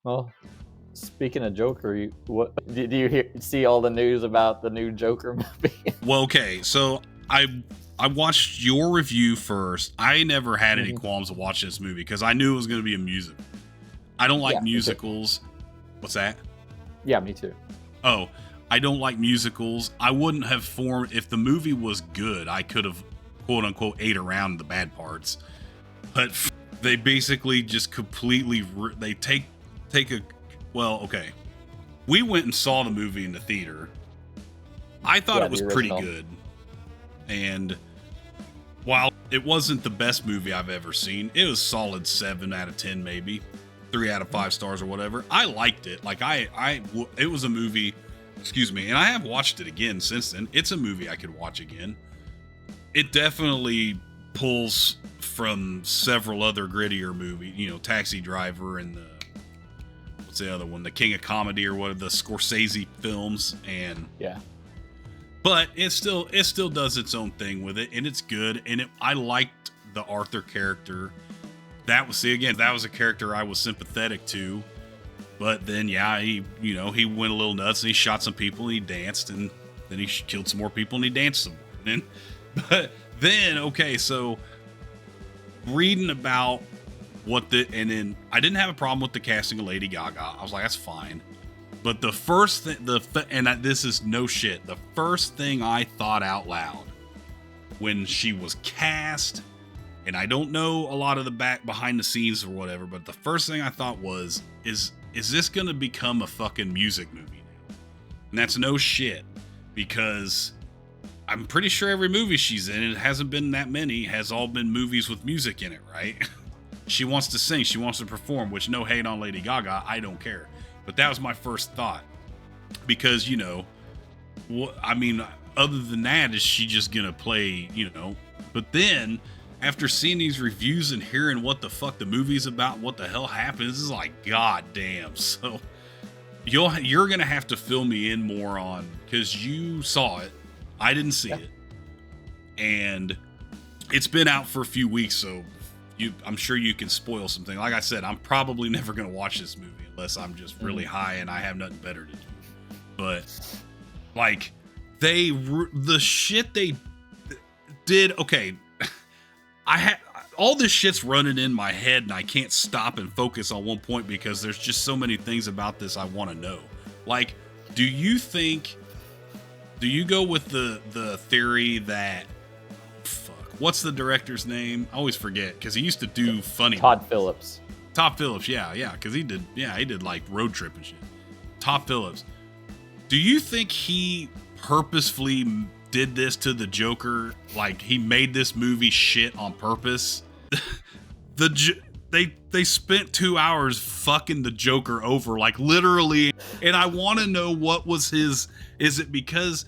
Well, speaking of Joker, do you see all the news about the new Joker movie? Well, okay, so I watched your review first. I never had any qualms to watch this movie because I knew it was going to be a musical. I don't like musicals. What's that? Yeah, me too. Oh, I don't like musicals. I wouldn't have formed if the movie was good. I could have quote unquote ate around the bad parts, but they basically just completely they take a well. Okay, we went and saw the movie in the theater. I thought it was pretty good, and while it wasn't the best movie I've ever seen, it was solid 7 out of 10, maybe 3 out of 5 stars or whatever. I liked it. Like it was a movie. Excuse me, and I have watched it again since then. It's a movie I could watch again. It definitely pulls from several other grittier movies, Taxi Driver and what's the other one, The King of Comedy or what, the Scorsese films, and but it still does its own thing with it, and it's good. And I liked the Arthur character. That was a character I was sympathetic to. But then, he went a little nuts and he shot some people and he danced, and then he killed some more people and he danced some more. But then, okay, so reading about and then I didn't have a problem with the casting of Lady Gaga. I was like, that's fine. But the first thing, this is no shit, the first thing I thought out loud when she was cast, and I don't know a lot of the behind the scenes or whatever, but the first thing I thought was, is this going to become a fucking music movie now? And that's no shit, because I'm pretty sure every movie she's in, it hasn't been that many, has all been movies with music in it, right? She wants to sing, she wants to perform, which no hate on Lady Gaga, I don't care. But that was my first thought. Because, other than that, is she just going to play, But then, after seeing these reviews and hearing what the fuck the movie's about, what the hell happens, is like, god damn. So you're gonna have to fill me in more on, because you saw it, I didn't see it, and it's been out for a few weeks, so I'm sure you can spoil something. Like I said, I'm probably never gonna watch this movie unless I'm just really high and I have nothing better to do. But like, the shit they did, okay. All this shit's running in my head, and I can't stop and focus on one point because there's just so many things about this I want to know. Like, do you go with the theory that, what's the director's name? I always forget, because he used to do funny. Todd Phillips. Yeah, because he did like Road Trip and shit. Todd Phillips. Do you think he purposefully did this to the Joker? Like, he made this movie shit on purpose? They spent 2 hours fucking the Joker over, like, literally. And I want to know what was is it because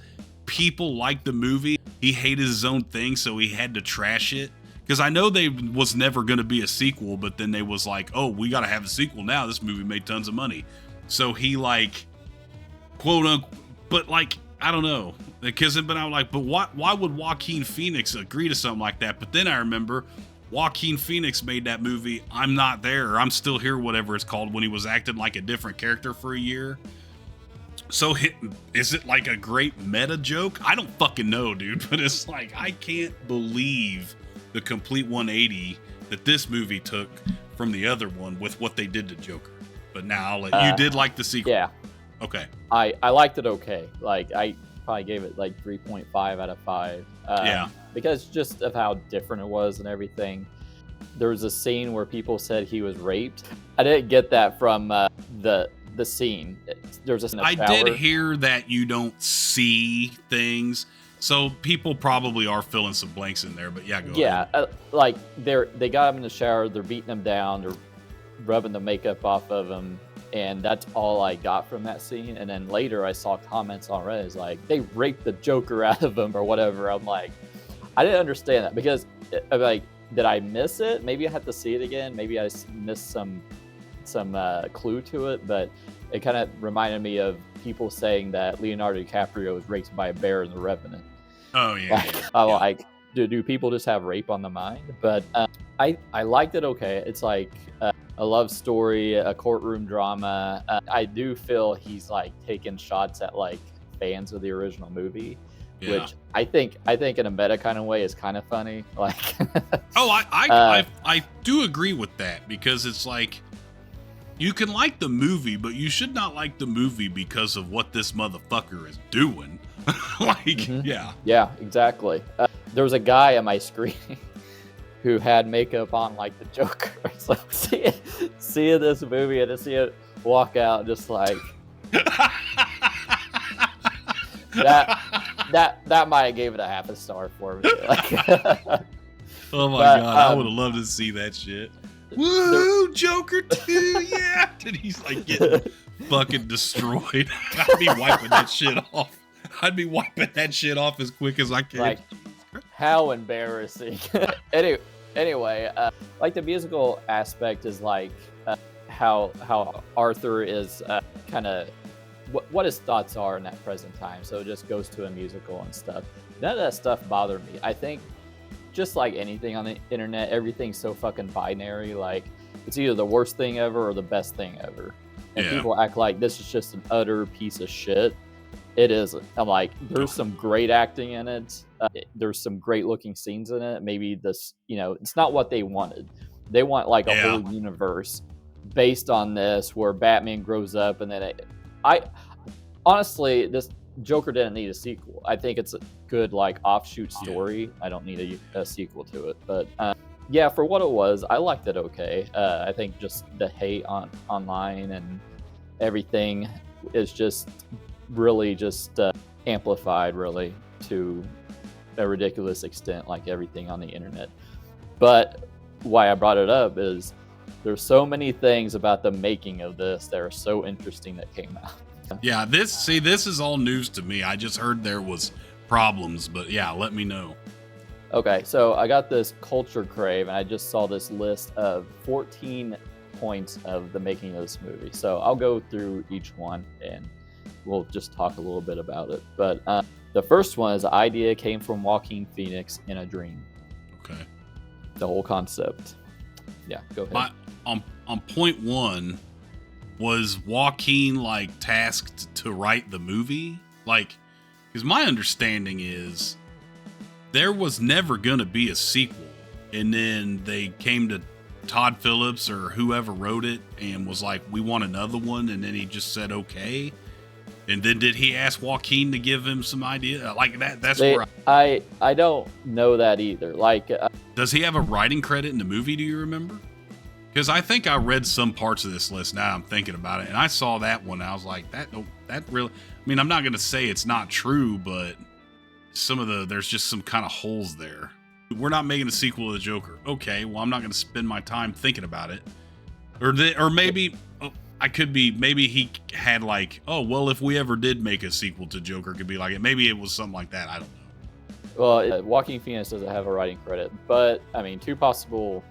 people liked the movie, he hated his own thing, so he had to trash it? Because I know they was never going to be a sequel, but then they was like, oh, we got to have a sequel now, this movie made tons of money. So he, like, quote unquote, but like, I don't know, because but I'm like, but why would Joaquin Phoenix agree to something like that? But then I remember Joaquin Phoenix made that movie I'm Not There, or I'm Still Here, whatever it's called, when he was acting like a different character for a year. So is it like a great meta joke? I don't fucking know, dude, but it's like, I can't believe the complete 180 that this movie took from the other one with what they did to Joker. But now I'll let you did like the sequel. Yeah. Okay. I liked it okay. Like, I probably gave it like 3.5 out of 5. Because just of how different it was and everything. There was a scene where people said he was raped. I didn't get that from the scene. There's a I did hear that you don't see things, so people probably are filling some blanks in there. But yeah, go ahead. Like they got him in the shower. They're beating him down. They're rubbing the makeup off of him. And that's all I got from that scene. And then later I saw comments on Reddit, it's like, they raped the Joker out of him or whatever. I'm like, I didn't understand that, because like, did I miss it? Maybe I have to see it again. Maybe I missed some clue to it, but it kind of reminded me of people saying that Leonardo DiCaprio was raped by a bear in The Revenant. Oh yeah. Like, do people just have rape on the mind? But I liked it okay. It's like a love story, a courtroom drama. I do feel he's like taking shots at like fans of the original movie, which I think in a meta kind of way is kind of funny. Like, I do agree with that, because it's like, you can like the movie, but you should not like the movie because of what this motherfucker is doing. Like, yeah, exactly. There was a guy on my screen who had makeup on like the Joker. So seeing this movie and to see it walk out, just like that might have gave it a half a star for me. Like, oh my god, I would have loved to see that shit. Woo, Joker 2, yeah! And he's like getting fucking destroyed. I'd be wiping that shit off. I'd be wiping that shit off as quick as I can. Like, how embarrassing. Anyway, like the musical aspect is like how Arthur is kind of what his thoughts are in that present time. So it just goes to a musical and stuff. None of that stuff bothered me. I think just like anything on the internet, everything's so fucking binary. Like, it's either the worst thing ever or the best thing ever. And people act like this is just an utter piece of shit. It isn't. I'm like, there's some great acting in it. There's some great looking scenes in it. Maybe this, it's not what they wanted. They want like a whole universe based on this where Batman grows up, and then honestly, this Joker didn't need a sequel. I think it's a good like offshoot story. I don't need a sequel to it, but for what it was, I liked it okay. I think just the hate online and everything is just really just amplified really to a ridiculous extent, like everything on the internet. But why I brought it up is there's so many things about the making of this that are so interesting that came out. Yeah, this is all news to me. I just heard there was problems, but let me know. Okay, so I got this Culture Crave, and I just saw this list of 14 points of the making of this movie. So I'll go through each one, and we'll just talk a little bit about it. But the first one is the idea came from Joaquin Phoenix in a dream. Okay. The whole concept. Yeah, go ahead. On point one, was Joaquin like tasked to write the movie? Like, because my understanding is there was never gonna be a sequel, and then they came to Todd Phillips or whoever wrote it and was like, we want another one, and then he just said okay. And then did he ask Joaquin to give him some idea like that? That's where I don't know that either. Like, does he have a writing credit in the movie? Do you remember? Because I think I read some parts of this list. Now I'm thinking about it, and I saw that one. I was like, that really. I mean, I'm not going to say it's not true, but there's just some kind of holes there. We're not making a sequel to the Joker. Okay, well, I'm not going to spend my time thinking about it. Or maybe I could be. Maybe he had like, oh well, if we ever did make a sequel to Joker, it could be like it. Maybe it was something like that. I don't know. Well, Joaquin Phoenix doesn't have a writing credit, but I mean, two possible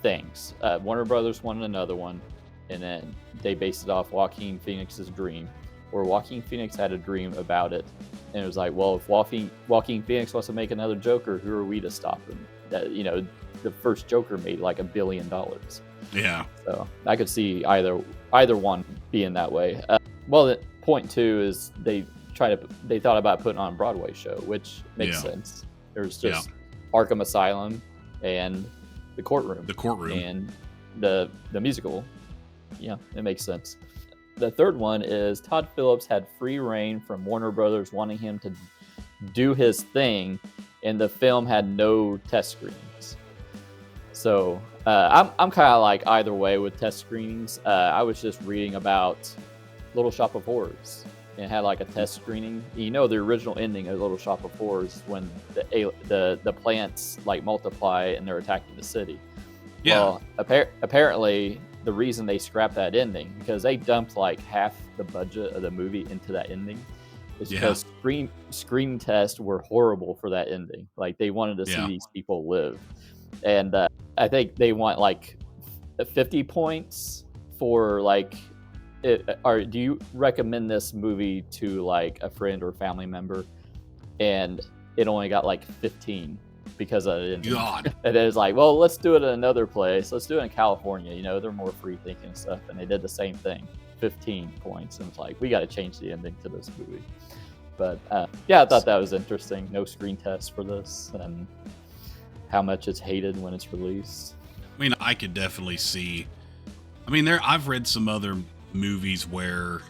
things. Warner Brothers wanted another one, and then they based it off Joaquin Phoenix's dream, or Joaquin Phoenix had a dream about it, and it was like, well, if Joaquin Phoenix wants to make another Joker, who are we to stop him? That the first Joker made like $1 billion. Yeah. So I could see either one being that way. Point two is they thought about putting on a Broadway show, which makes sense. There's just Arkham Asylum and the courtroom and the musical. Yeah, it makes sense. The third one is Todd Phillips had free reign from Warner Brothers wanting him to do his thing, and the film had no test screenings. So I'm kind of like either way with test screenings. I was just reading about Little Shop of Horrors, and it had like a test screening. The original ending of Little Shop of Horrors when the plants like multiply and they're attacking the city. Yeah. Well, apparently the reason they scrapped that ending, because they dumped like half the budget of the movie into that ending, is because screen tests were horrible for that ending. Like they wanted to see these people live, and I think they want like 50 points for like. Do you recommend this movie to like a friend or family member? And it only got like 15 because of it. God. And it's like, well, let's do it in another place. Let's do it in California. You know, they're more free thinking and stuff. And they did the same thing, 15 points. And it's like, we got to change the ending to this movie. But yeah, I thought that was interesting. No screen test for this, and how much it's hated when it's released. I mean, I could definitely see. I mean, I've read some other movies where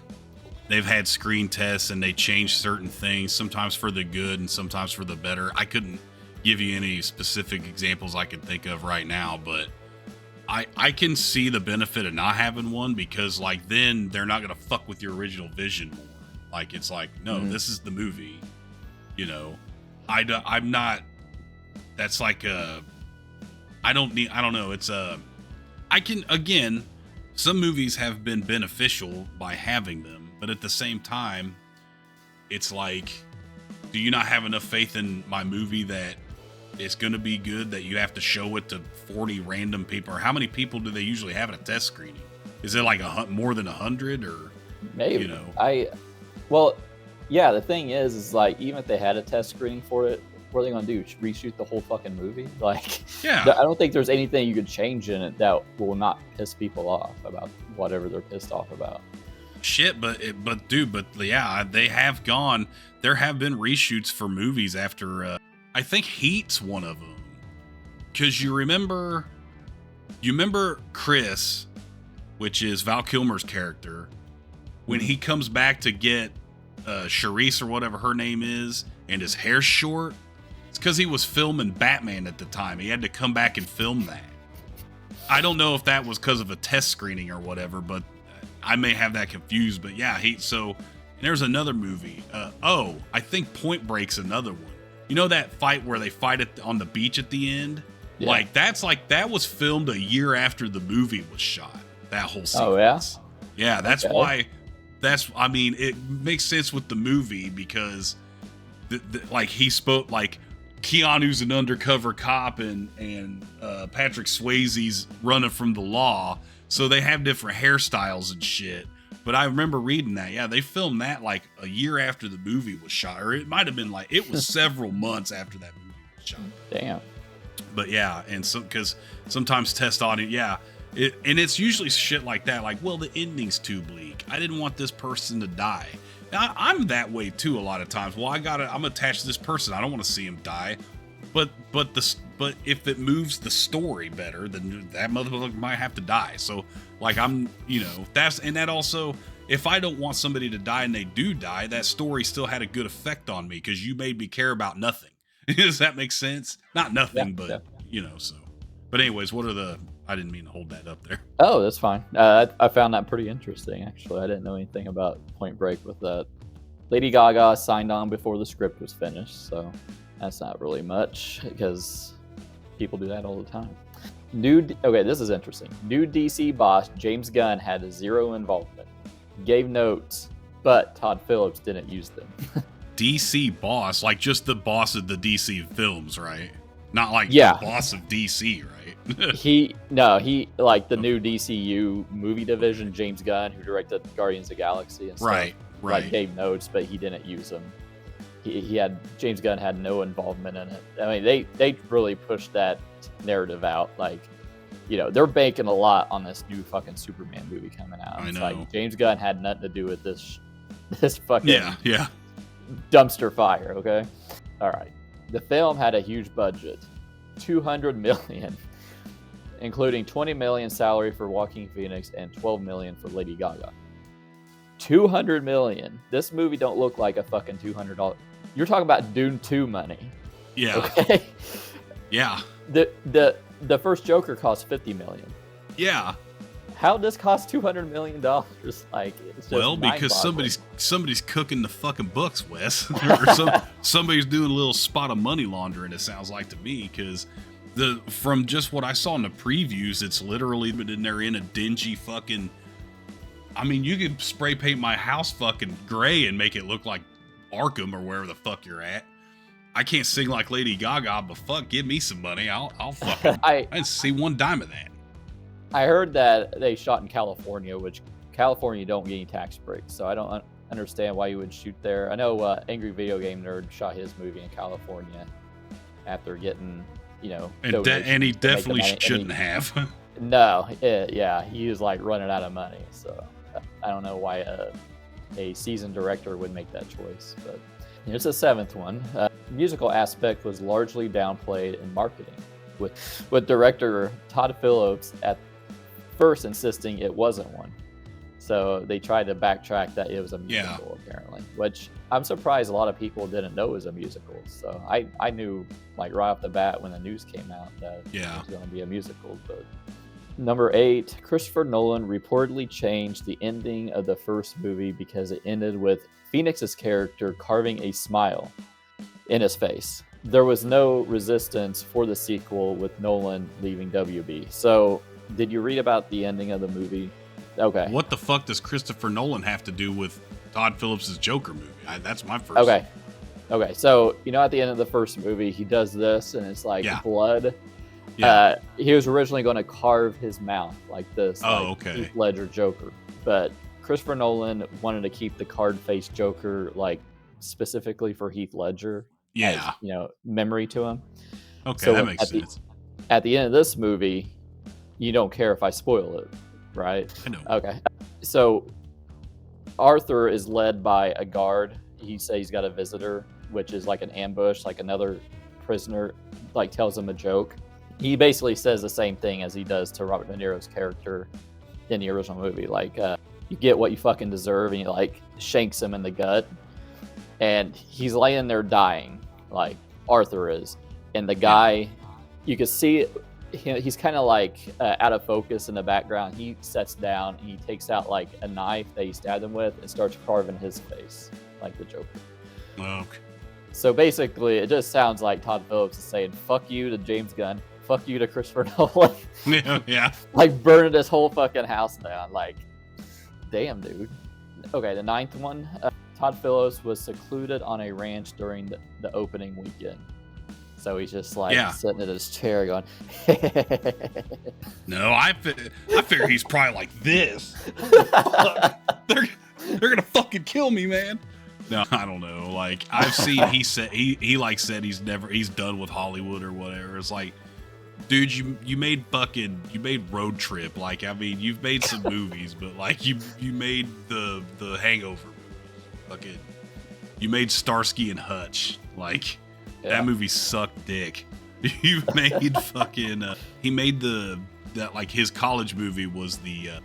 they've had screen tests and they change certain things, sometimes for the good and sometimes for the better. I couldn't give you any specific examples I could think of right now, but I can see the benefit of not having one, because like then they're not gonna fuck with your original vision more. Like it's like, no, this is the movie, you know. I'm not. That's like I don't know. It's I can, again, some movies have been beneficial by having them, but at the same time, it's like, do you not have enough faith in my movie that it's going to be good that you have to show it to 40 random people? Or how many people do they usually have at a test screening? Is it like more than 100, or maybe? You know, well, yeah. The thing is like, even if they had a test screening for it, what are they gonna do? Reshoot the whole fucking movie? Like, yeah. I don't think there's anything you could change in it that will not piss people off about whatever they're pissed off about. Shit, but yeah, they have gone. There have been reshoots for movies after. I think Heat's one of them. Because you remember Chris, which is Val Kilmer's character, when he comes back to get Charisse or whatever her name is, and his hair's short. It's because he was filming Batman at the time. He had to come back and film that. I don't know if that was because of a test screening or whatever, but I may have that confused. But yeah, and there's another movie. I think Point Break's another one. You know that fight where they fight on the beach at the end? Yeah. Like that was filmed a year after the movie was shot. That whole sequence. Oh yeah? Yeah, that's okay. Why. I mean, it makes sense with the movie because like he spoke like Keanu's an undercover cop and Patrick Swayze's running from the law, so they have different hairstyles and shit. But I remember reading that, yeah, they filmed that like a year after the movie was shot, or it might have been like, it was several months after that movie was shot. Damn. But yeah, and so because sometimes test audience, yeah, and it's usually shit like that, like, well, the ending's too bleak. I didn't want this person to die. Now, I'm that way too a lot of times. Well, I'm attached to this person. I don't want to see him die. But if it moves the story better, then that motherfucker might have to die. So like that also, if I don't want somebody to die and they do die, that story still had a good effect on me because you made me care about nothing. Does that make sense? Not nothing, but so. But anyways, I didn't mean to hold that up there. Oh, that's fine. I found that pretty interesting, actually. I didn't know anything about Point Break with that. Lady Gaga signed on before the script was finished, so that's not really much because people do that all the time. Okay, this is interesting. New DC boss James Gunn had zero involvement, gave notes, but Todd Phillips didn't use them. DC boss, like just the boss of the DC films, right? Not like the boss of DC, right? he like the new DCU movie division, James Gunn, who directed Guardians of the Galaxy and stuff. Right. Like gave notes, but he didn't use them. James Gunn had no involvement in it. I mean, they really pushed that narrative out. Like, they're banking a lot on this new fucking Superman movie coming out. It's like James Gunn had nothing to do with this fucking dumpster fire. Okay, all right. The film had a huge budget, $200 million, including $20 million salary for Joaquin Phoenix and $12 million for Lady Gaga. $200 million. This movie don't look like a fucking $200. You're talking about Dune 2 money. Yeah. Okay. Yeah. The first Joker cost $50 million. Yeah. How does this cost $200 million? Like, it's just because somebody's cooking the fucking books, Wes, or somebody's doing a little spot of money laundering. It sounds like to me, because from just what I saw in the previews, it's literally they're in a dingy fucking. I mean, you could spray paint my house fucking gray and make it look like Arkham or wherever the fuck you're at. I can't sing like Lady Gaga, but fuck, give me some money. I'll fucking. I didn't see one dime of that. I heard that they shot in California, which California don't get any tax breaks, so I don't understand why you would shoot there. I know Angry Video Game Nerd shot his movie in California, after getting, And donations he to make the definitely money, and shouldn't have. no, yeah, he was like running out of money. So I don't know why a seasoned director would make that choice. But here's the seventh one. Musical aspect was largely downplayed in marketing, with director Todd Phillips at first insisting it wasn't one. So they tried to backtrack that it was a musical, apparently, which I'm surprised a lot of people didn't know it was a musical. So I knew like right off the bat when the news came out that it was going to be a musical. But number 8, Christopher Nolan reportedly changed the ending of the first movie because it ended with Phoenix's character carving a smile in his face. There was no resistance for the sequel with Nolan leaving WB. So did you read about the ending of the movie? Okay. What the fuck does Christopher Nolan have to do with Todd Phillips' Joker movie? That's my first. Okay. So, at the end of the first movie, he does this and it's like blood. Yeah. He was originally going to carve his mouth like this. Okay. Heath Ledger Joker. But Christopher Nolan wanted to keep the card-faced Joker like specifically for Heath Ledger. Yeah. As, memory to him. Okay, so that makes sense. At the end of this movie, you don't care if I spoil it, right? I know. Okay. So Arthur is led by a guard. He says he's got a visitor, which is like an ambush, like another prisoner, like tells him a joke. He basically says the same thing as he does to Robert De Niro's character in the original movie. Like, you get what you fucking deserve, and he like shanks him in the gut. And he's laying there dying, like Arthur is. And the guy, you can see he's kind of like out of focus in the background. He sits down and he takes out like a knife that he stabbed him with and starts carving his face like the Joker. Okay. So basically, it just sounds like Todd Phillips is saying, fuck you to James Gunn, fuck you to Christopher Nolan. Yeah. Like burning this whole fucking house down. Like, damn, dude. Okay, the 9th one. Todd Phillips was secluded on a ranch during the opening weekend. So he's just like sitting in his chair going, No, I figure he's probably like this. They're gonna fucking kill me, man. No, I don't know. Like I've seen, he said he's done with Hollywood or whatever. It's like, dude, you made Road Trip. Like, I mean, you've made some movies, but like you made the Hangover movie. Fucking, you made Starsky and Hutch. Like, that movie sucked dick. You made fucking he made that like his college movie was the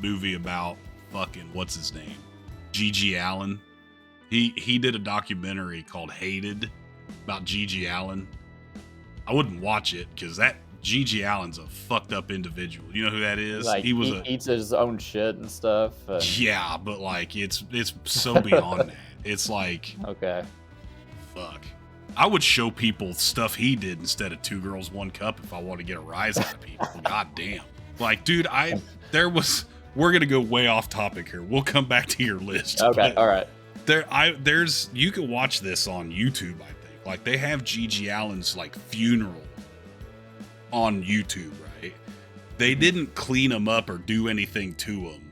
movie about fucking what's his name, GG Allin. He did a documentary called Hated about GG Allin. I wouldn't watch it because that GG Allin's a fucked up individual. You know who that is? Like, he eats his own shit and stuff. Yeah, but like it's so beyond that. It's like, okay, fuck. I would show people stuff he did instead of 2 Girls, 1 Cup if I want to get a rise out of people. God damn. Like, dude, we're gonna go way off topic here. We'll come back to your list. Okay, all right. You can watch this on YouTube, I think. Like, they have GG Allin's like funeral on YouTube, right? They didn't clean him up or do anything to him.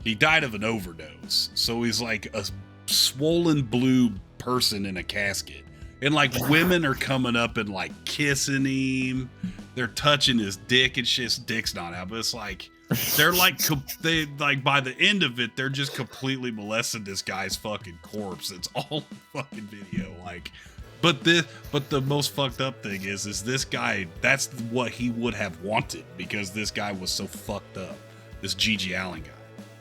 He died of an overdose. So he's like a swollen blue person in a casket. And like women are coming up and like kissing him. They're touching his dick and shit. His dick's not out, but it's like, they're like, they like by the end of it, they're just completely molesting this guy's fucking corpse. It's all fucking video. Like, but the most fucked up thing is this guy, that's what he would have wanted because this guy was so fucked up. This GG Allin guy.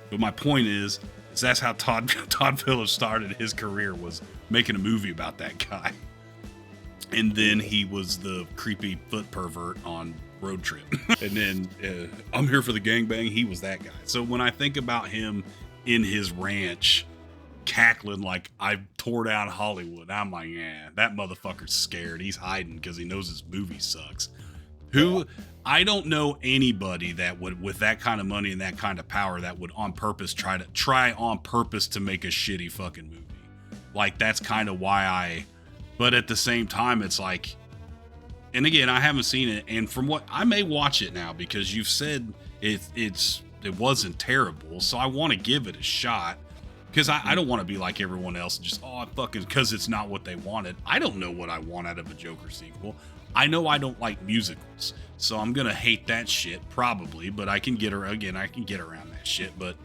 But my point is that's how Todd Phillips started his career, was making a movie about that guy. And then he was the creepy foot pervert on Road Trip. And then I'm Here for the Gangbang, he was that guy. So when I think about him in his ranch cackling like I tore down Hollywood, I'm like, yeah, that motherfucker's scared. He's hiding because he knows his movie sucks. I don't know anybody that would, with that kind of money and that kind of power, that would on purpose try on purpose to make a shitty fucking movie. Like, that's kind of why but at the same time, it's like, and again, I haven't seen it, and from what I may watch it now because you've said it wasn't terrible, so I want to give it a shot. Because I don't want to be like everyone else and just, because it's not what they wanted. I don't know what I want out of a Joker sequel. I know I don't like musicals, so I'm going to hate that shit, probably, but I can get around that shit. But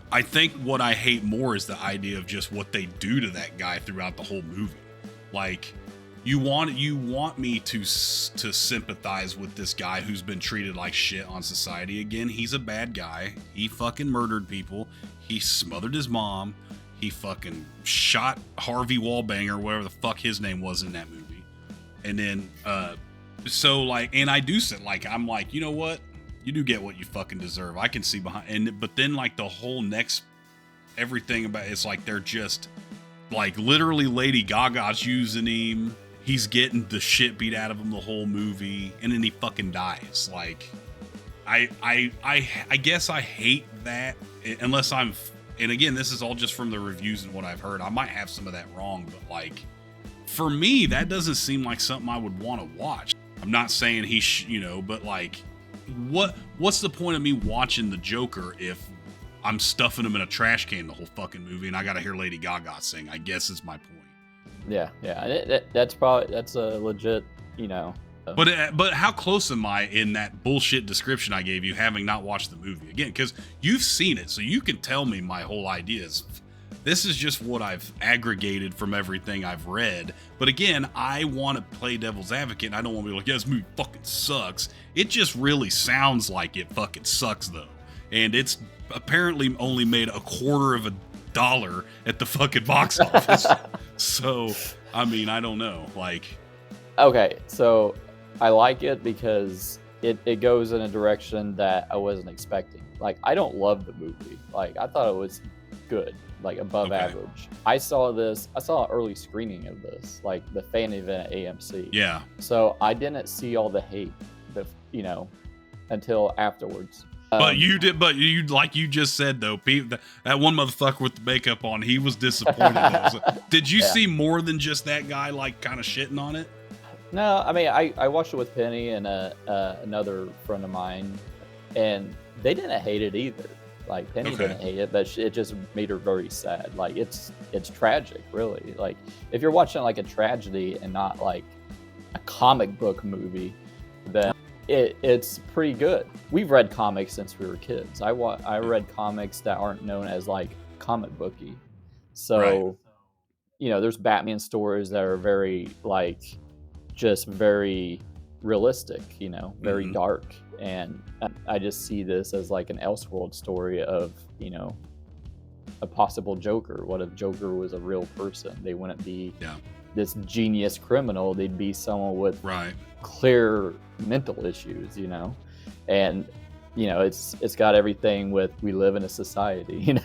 I think what I hate more is the idea of just what they do to that guy throughout the whole movie. Like, you want me to sympathize with this guy who's been treated like shit on society again. He's a bad guy. He fucking murdered people. He smothered his mom. He fucking shot Harvey Wallbanger, whatever the fuck his name was in that movie. And then, and I do say, like, I'm like, you know what? You do get what you fucking deserve. I can see behind, but then like the whole next, everything about it's like they're just like literally Lady Gaga's using him. He's getting the shit beat out of him the whole movie, and then he fucking dies. Like, I guess I hate that, unless and again, this is all just from the reviews and what I've heard. I might have some of that wrong, but like, for me, that doesn't seem like something I would want to watch. I'm not saying but like, what's the point of me watching the Joker if I'm stuffing him in a trash can the whole fucking movie and I gotta hear Lady Gaga sing? I guess is my point. Yeah. That's a legit, But how close am I in that bullshit description I gave you, having not watched the movie again? Because you've seen it, so you can tell me my whole ideas. This is just what I've aggregated from everything I've read. But again, I want to play devil's advocate, and I don't want to be like, yeah, this movie fucking sucks. It just really sounds like it fucking sucks, though. And it's apparently only made $250 at the fucking box office. So, I mean, I don't know. Like, okay, so I like it because it goes in a direction that I wasn't expecting. Like, I don't love the movie. Like, I thought it was good, like above average. I saw an early screening of this, like the fan event at AMC. Yeah. So I didn't see all the hate, until afterwards. But you like you just said though, that one motherfucker with the makeup on, he was disappointed. So, did you see more than just that guy like kind of shitting on it? No, I mean I watched it with Penny and another friend of mine, and they didn't hate it either. Like, Penny didn't hate it, but it just made her very sad. Like, it's tragic, really. Like, if you're watching like a tragedy and not like a comic book movie, then it's pretty good. We've read comics since we were kids. I read comics that aren't known as like comic booky. So, there's Batman stories that are very like just very realistic, very dark. And I just see this as like an Elseworld story of, a possible Joker. What if Joker was a real person? They wouldn't be this genius criminal. They'd be someone with clear mental issues, and it's got everything with we live in a society,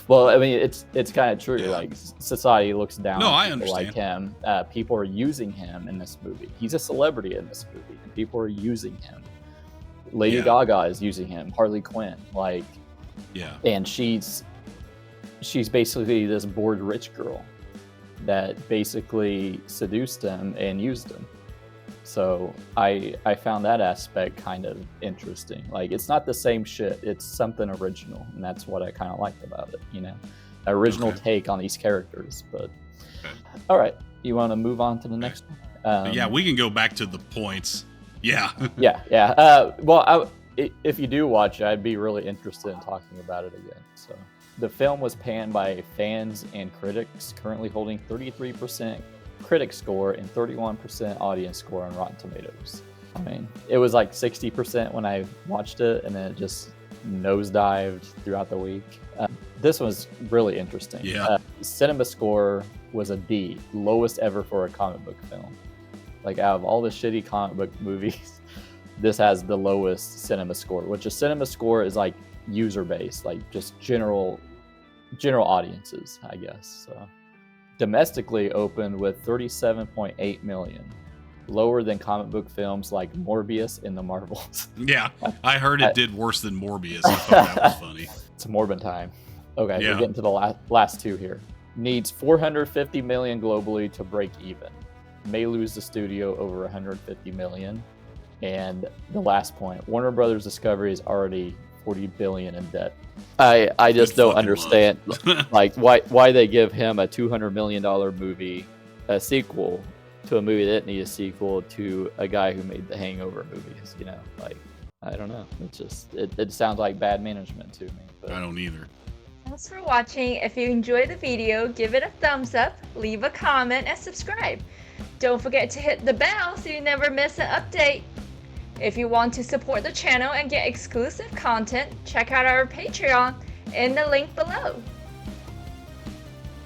Well, I mean, it's kind of true. Like, society looks down on people like him. People are using him in this movie. He's a celebrity in this movie, and people are using him. Lady Gaga is using him. Harley Quinn, and she's basically this bored rich girl that basically seduced him and used him. So I found that aspect kind of interesting. Like, it's not the same shit. It's something original, and that's what I kind of liked about it. Original take on these characters. But all right, you want to move on to the next one? We can go back to the points. Yeah. Well, if you do watch it, I'd be really interested in talking about it again. So, the film was panned by fans and critics, currently holding 33% critic score and 31% audience score on Rotten Tomatoes. I mean, it was like 60% when I watched it, and then it just nosedived throughout the week. This was really interesting. Cinemascore was a D, lowest ever for a comic book film. Like, out of all the shitty comic book movies, this has the lowest Cinemascore, which a Cinemascore is like user base, like just general audiences, I guess. So, domestically opened with 37.8 million, lower than comic book films like Morbius and the Marvels. Yeah, I heard it did worse than Morbius. I thought that was funny. It's Morbin time. Okay, we're getting to the last two here. Needs 450 million globally to break even. May lose the studio over 150 million. And the last point, Warner Brothers Discovery is already $40 billion in debt. I just don't understand like why they give him a $200 million movie, a sequel to a movie that didn't need a sequel to a guy who made the Hangover movies. You know, like I don't know. It's just it sounds like bad management to me. But. I don't either. Thanks for watching. If you enjoyed the video, give it a thumbs up, leave a comment, and subscribe. Don't forget to hit the bell so you never miss an update. If you want to support the channel and get exclusive content, check out our Patreon in the link below.